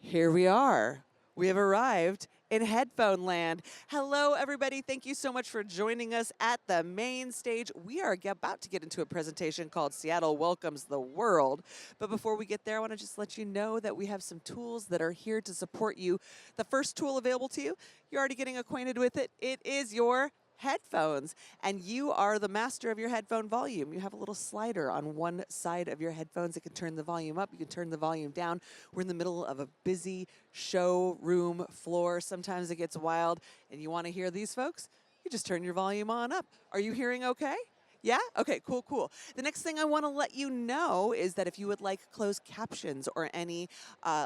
Here we are. We have arrived in headphone land. Hello, everybody. Thank you so much for joining us at the main stage. We are about to get into a presentation called Seattle Welcomes the World. But before we get there, I want to just let you know that we have some tools that are here to support you. The first tool available to you, you're already getting acquainted with it. It is your headphones, and you are the master of your headphone volume. You have a little slider on one side of your headphones that can turn the volume up, you can turn the volume down. We're in the middle of a busy showroom floor. Sometimes it gets wild, and you want to hear these folks? You just turn your volume on up. Are you hearing okay? Yeah? Okay, cool. The next thing I want to let you know is that if you would like closed captions or any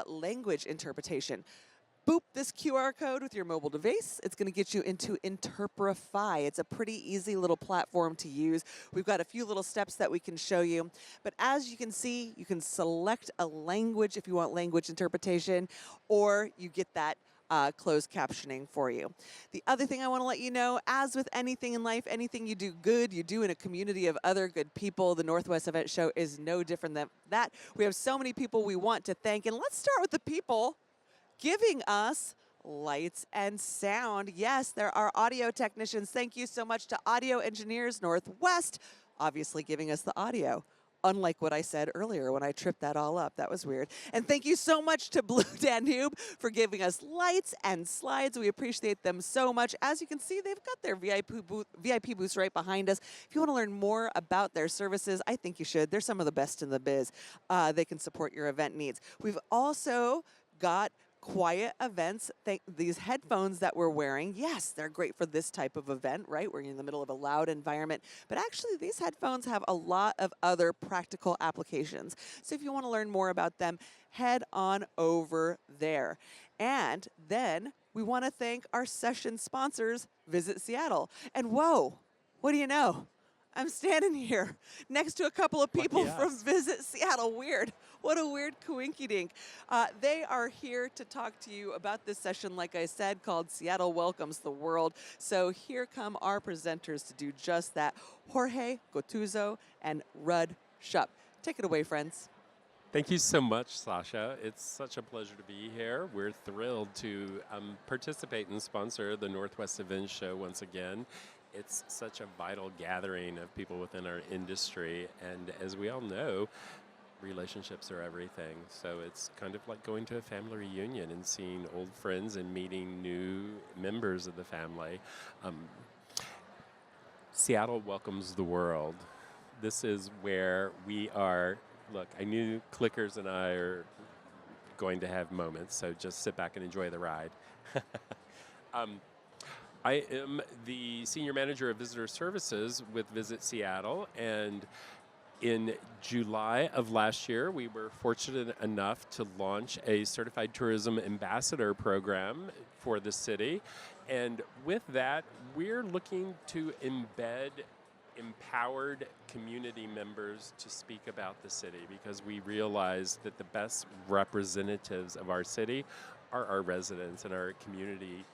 language interpretation, boop this QR code with your mobile device. It's going to get you into Interprify. It's a pretty easy little platform to use. We've got a few little steps that we can show you. But as you can see, you can select a language if you want language interpretation, or you get that closed captioning for you. The other thing I want to let you know, as with anything in life, anything you do good, you do in a community of other good people. The Northwest Event Show is no different than that. We have so many people we want to thank. And let's start with the people giving us lights and sound. Yes, there are audio technicians. Thank you so much to Audio Engineers Northwest, obviously giving us the audio. Unlike what I said earlier when I tripped that all up. That was weird. And thank you so much to Blue Danube for giving us lights and slides. We appreciate them so much. As you can see, they've got their VIP booths right behind us. If you want to learn more about their services, I think you should. They're some of the best in the biz. They can support your event needs. We've also got quiet events. These headphones that we're wearing, yes, they're great for this type of event, right? We're in the middle of a loud environment, but actually these headphones have a lot of other practical applications. So if you want to learn more about them, head on over there. And then we want to thank our session sponsors, Visit Seattle. And whoa, what do you know? I'm standing here next to a couple of people from Visit Seattle. Weird. What a weird coinkydink. They are here to talk to you about this session, like I said, called Seattle Welcomes the World. So here come our presenters to do just that, Jorge, Gotuzzo, and Schupp. Take it away, friends. Thank you so much, Sasha. It's such a pleasure to be here. We're thrilled to participate and sponsor the Northwest Event Show once again. It's such a vital gathering of people within our industry, and as we all know, relationships are everything. So it's kind of like going to a family reunion and seeing old friends and meeting new members of the family. Seattle welcomes the world. This is where we are. Look, I knew Clickers and I are going to have moments, so just sit back and enjoy the ride. I am the Senior Manager of Visitor Services with Visit Seattle, and in July of last year, we were fortunate enough to launch a Certified Tourism Ambassador program for the city. And with that, we're looking to embed empowered community members to speak about the city, because we realize that the best representatives of our city are our residents and our community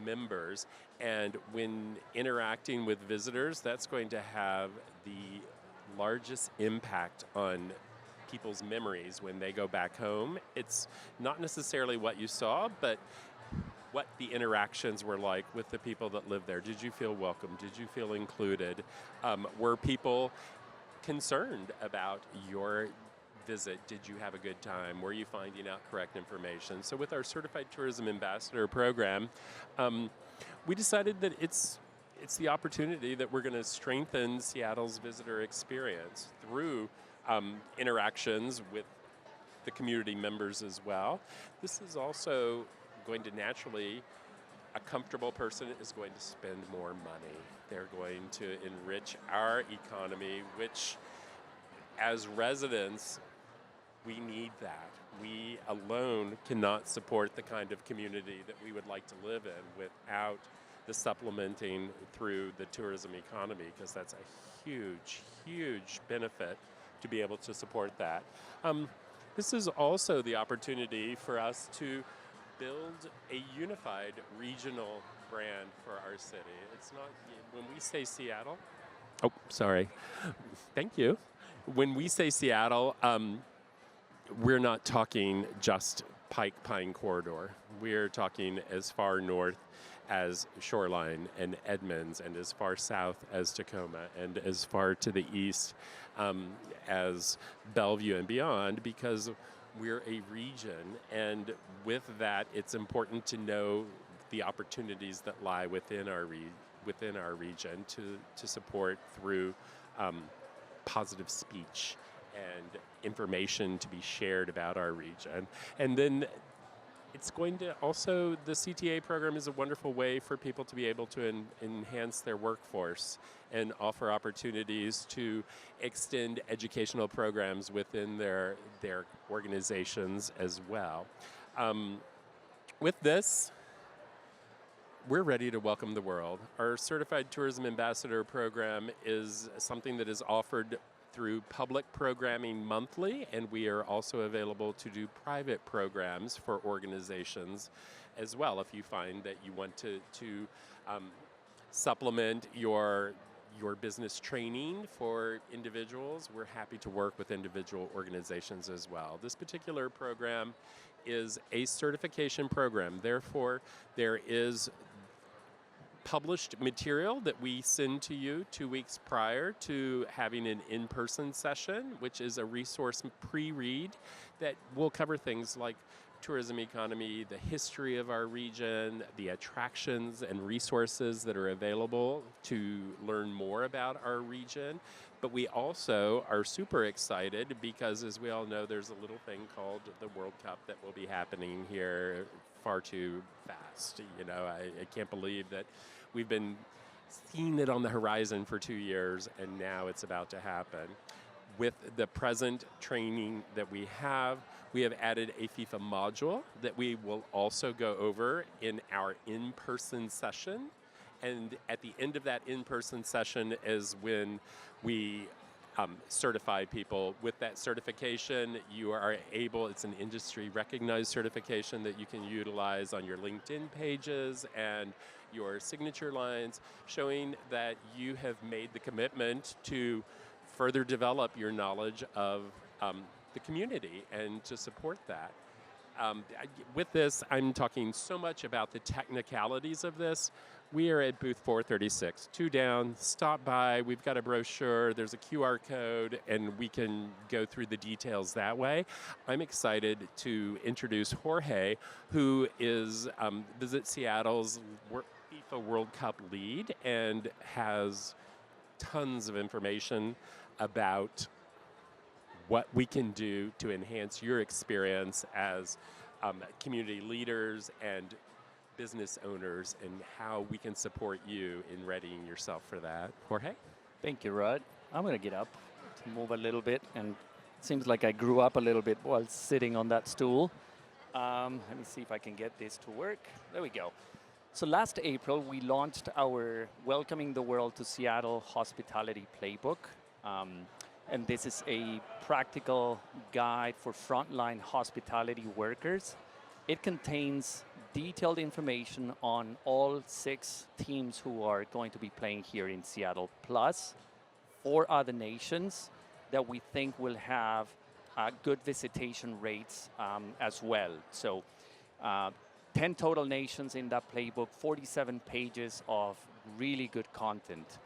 members. And when interacting with visitors, that's going to have the largest impact on people's memories when they go back home. It's not necessarily what you saw, but what the interactions were like with the people that live there. Did you feel welcome? Did you feel included? Were people concerned about your visit? Did you have a good time? Were you finding out correct information? So with our Certified Tourism Ambassador program, we decided that it's the opportunity that we're going to strengthen Seattle's visitor experience through interactions with the community members as well. This is also going to naturally, a comfortable person is going to spend more money. They're going to enrich our economy, which as residents, we need that. We alone cannot support the kind of community that we would like to live in without the supplementing through the tourism economy, because that's a huge, huge benefit to be able to support that. This is also the opportunity for us to build a unified regional brand for our city. It's not, when we say Seattle, oh, sorry, thank you. When we say Seattle, we're not talking just Pike Pine corridor. We're talking as far north as Shoreline and Edmonds, and as far south as Tacoma, and as far to the east as Bellevue and beyond, because we're a region, and with that, it's important to know the opportunities that lie within our region to support through positive speech and information to be shared about our region. And then it's going to also, the CTA program is a wonderful way for people to be able to enhance their workforce and offer opportunities to extend educational programs within their organizations as well. With this, we're ready to welcome the world. Our Certified Tourism Ambassador program is something that is offered through public programming monthly, and we are also available to do private programs for organizations as well. If you find that you want to supplement your business training for individuals, we're happy to work with individual organizations as well. This particular program is a certification program. Therefore, there is published material that we send to you 2 weeks prior to having an in-person session, which is a resource pre-read that will cover things like tourism economy, the history of our region, the attractions and resources that are available to learn more about our region. But we also are super excited because, as we all know, there's a little thing called the World Cup that will be happening here far too fast. You know, I can't believe that we've been seeing it on the horizon for 2 years, and now it's about to happen. With the present training that we have added a FIFA module that we will also go over in our in-person session. And at the end of that in-person session is when we certify people. With that certification, you are able, it's an industry recognized certification that you can utilize on your LinkedIn pages and your signature lines, showing that you have made the commitment to further develop your knowledge of the community and to support that. With this, I'm talking so much about the technicalities of this. We are at booth 436, 2 down, stop by, we've got a brochure, there's a QR code, and we can go through the details that way. I'm excited to introduce Jorge, who is Visit Seattle's FIFA World Cup lead and has tons of information about what we can do to enhance your experience as community leaders and business owners, and how we can support you in readying yourself for that. Jorge? Thank you, Rod. I'm going to get up to move a little bit, and it seems like I grew up a little bit while sitting on that stool. Let me see if I can get this to work. There we go. So last April, we launched our Welcoming the World to Seattle Hospitality Playbook. And this is a practical guide for frontline hospitality workers. It contains detailed information on all 6 teams who are going to be playing here in Seattle, plus 4 other nations that we think will have good visitation rates as well. So 10 total nations in that playbook, 47 pages of really good content.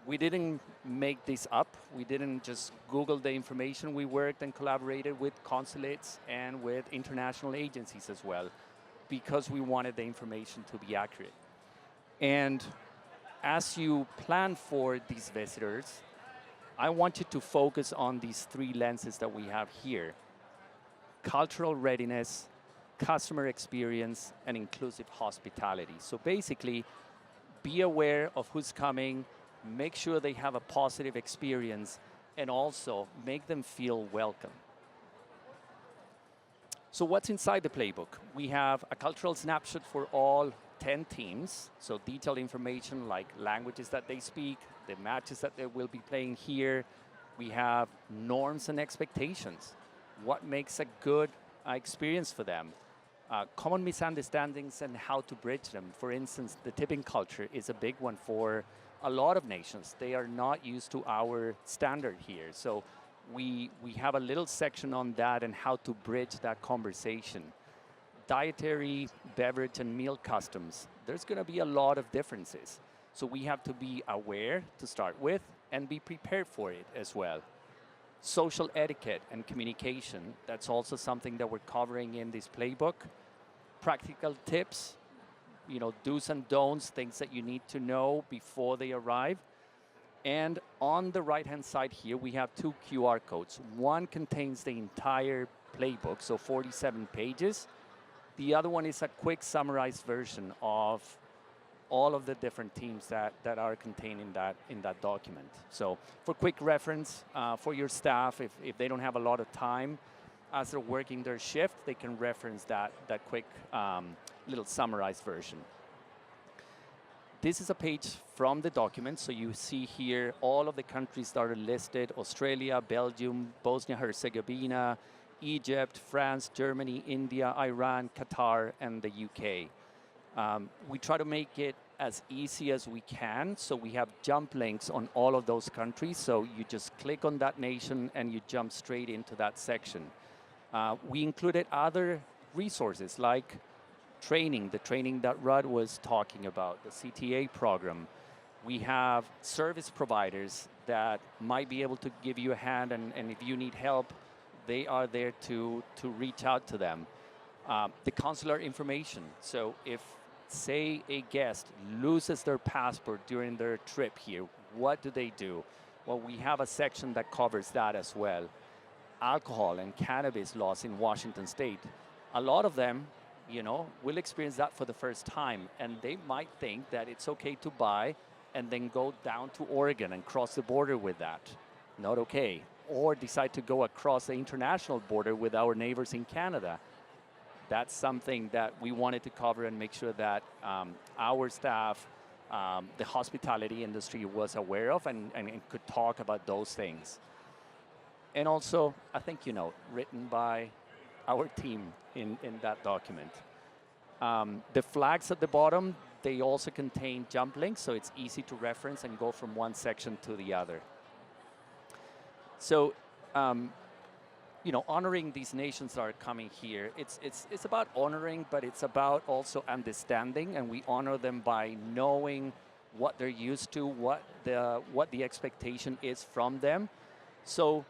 We didn't make this up. We didn't just Google the information. We worked and collaborated with consulates and with international agencies as well, because we wanted the information to be accurate. And as you plan for these visitors, I want you to focus on these 3 lenses that we have here: cultural readiness, customer experience, and inclusive hospitality. So basically, be aware of who's coming, make sure they have a positive experience, and also make them feel welcome. So what's inside the playbook? We have a cultural snapshot for all 10 teams, so detailed information like languages that they speak, the matches that they will be playing here. We have norms and expectations. What makes a good experience for them? Common misunderstandings and how to bridge them. For instance, the tipping culture is a big one for a lot of nations. They are not used to our standard here. So we have a little section on that and how to bridge that conversation. dietary, beverage, and meal customs, there's going to be a lot of differences. So we have to be aware to start with and be prepared for it as well. Social etiquette and communication, that's also something that we're covering in this playbook. Practical tips, do's and don'ts, things that you need to know before they arrive. And on the right-hand side here, we have 2 QR codes. One contains the entire playbook, so 47 pages. The other one is a quick summarized version of all of the different teams that are contained in that document. So for quick reference, for your staff, if they don't have a lot of time as they're working their shift, they can reference that quick little summarized version. This is a page from the document, so you see here all of the countries that are listed: Australia, Belgium, Bosnia-Herzegovina, Egypt, France, Germany, India, Iran, Qatar, and the UK. We try to make it as easy as we can, so we have jump links on all of those countries, so you just click on that nation and you jump straight into that section. We included other resources like the training that Rudd was talking about, the CTA program. We have service providers that might be able to give you a hand, and if you need help, they are there to reach out to them. The consular information. So if, say, a guest loses their passport during their trip here, what do they do? Well, we have a section that covers that as well. Alcohol and cannabis laws in Washington State. A lot of them, will experience that for the first time, and they might think that it's okay to buy and then go down to Oregon and cross the border with that. Not okay. Or decide to go across the international border with our neighbors in Canada. That's something that we wanted to cover and make sure that our staff, the hospitality industry was aware of and could talk about those things. And also, I think, written by our team in that document. The flags at the bottom, they also contain jump links, so it's easy to reference and go from one section to the other. So, honoring these nations that are coming here, it's about honoring, but it's about also understanding, and we honor them by knowing what they're used to, what the expectation is from them. So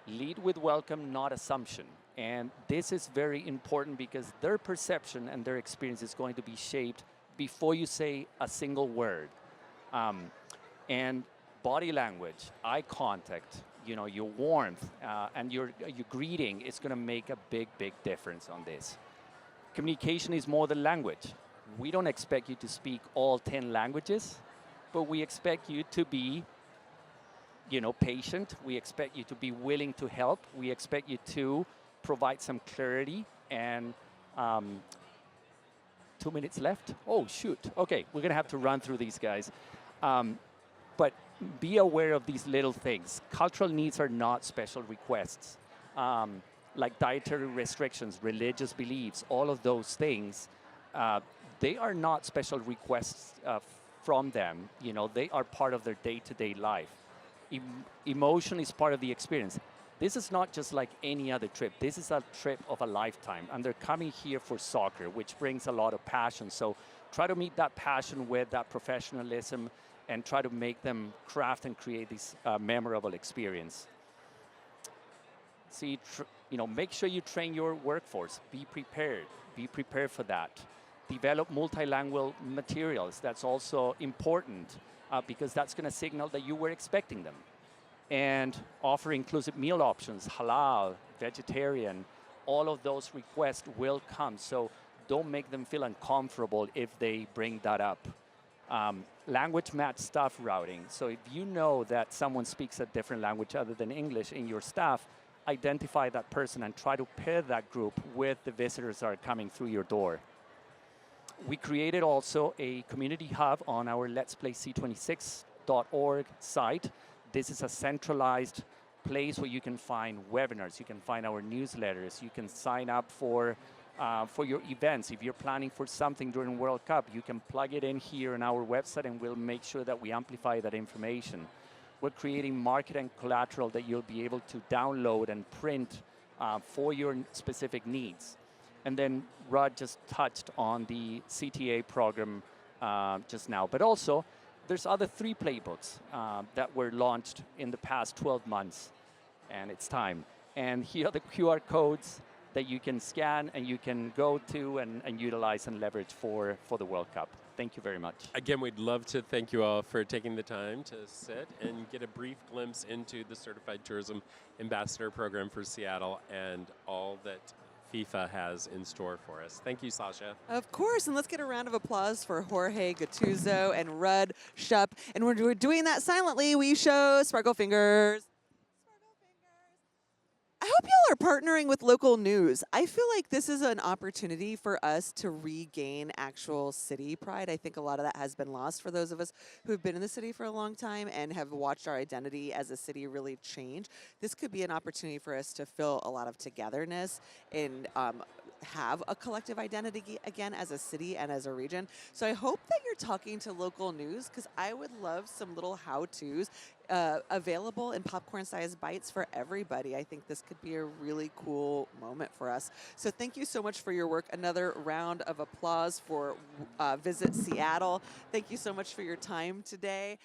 lead with welcome, not assumption. And this is very important because their perception and their experience is going to be shaped before you say a single word. And body language, eye contact, your warmth, and your greeting is going to make a big, big difference on this. Communication is more than language. We don't expect you to speak all 10 languages, but we expect you to be, patient. We expect you to be willing to help. We expect you to provide some clarity. And 2 minutes left. Oh, shoot. Okay, we're going to have to run through these guys. But be aware of these little things. Cultural needs are not special requests. Like dietary restrictions, religious beliefs, all of those things, they are not special requests from them. They are part of their day-to-day life. Emotion is part of the experience. This is not just like any other trip. This is a trip of a lifetime, and they're coming here for soccer, which brings a lot of passion. So try to meet that passion with that professionalism and try to make them craft and create this memorable experience. See, make sure you train your workforce. Be prepared. Be prepared for that. Develop multilingual materials. That's also important because that's going to signal that you were expecting them. And offer inclusive meal options, halal, vegetarian. All of those requests will come. So don't make them feel uncomfortable if they bring that up. Language match staff routing. So if you know that someone speaks a different language other than English in your staff, identify that person and try to pair that group with the visitors that are coming through your door. We created also a community hub on our Let's Play C26.org site. This is a centralized place where you can find webinars, you can find our newsletters, you can sign up for your events. If you're planning for something during World Cup, you can plug it in here on our website and we'll make sure that we amplify that information. We're creating market and collateral that you'll be able to download and print for your specific needs. And then Rod just touched on the CTA program just now. But also, there's other 3 playbooks that were launched in the past 12 months. And it's time. And here are the QR codes that you can scan and you can go to and utilize and leverage for the World Cup. Thank you very much. Again, we'd love to thank you all for taking the time to sit and get a brief glimpse into the Certified Tourism Ambassador Program for Seattle and all that FIFA has in store for us. Thank you, Sasha. Of course, and let's get a round of applause for Jorge, Gotuzzo, and Rudd Schupp. And when we're doing that silently, we show Sparkle Fingers. I hope y'all are partnering with local news. I feel like this is an opportunity for us to regain actual city pride. I think a lot of that has been lost for those of us who have been in the city for a long time and have watched our identity as a city really change. This could be an opportunity for us to feel a lot of togetherness and have a collective identity again as a city and as a region. So I hope that you're talking to local news, because I would love some little how-tos available in popcorn-sized bites for everybody. I think this could be a really cool moment for us. So thank you so much for your work. Another round of applause for Visit Seattle. Thank you so much for your time today.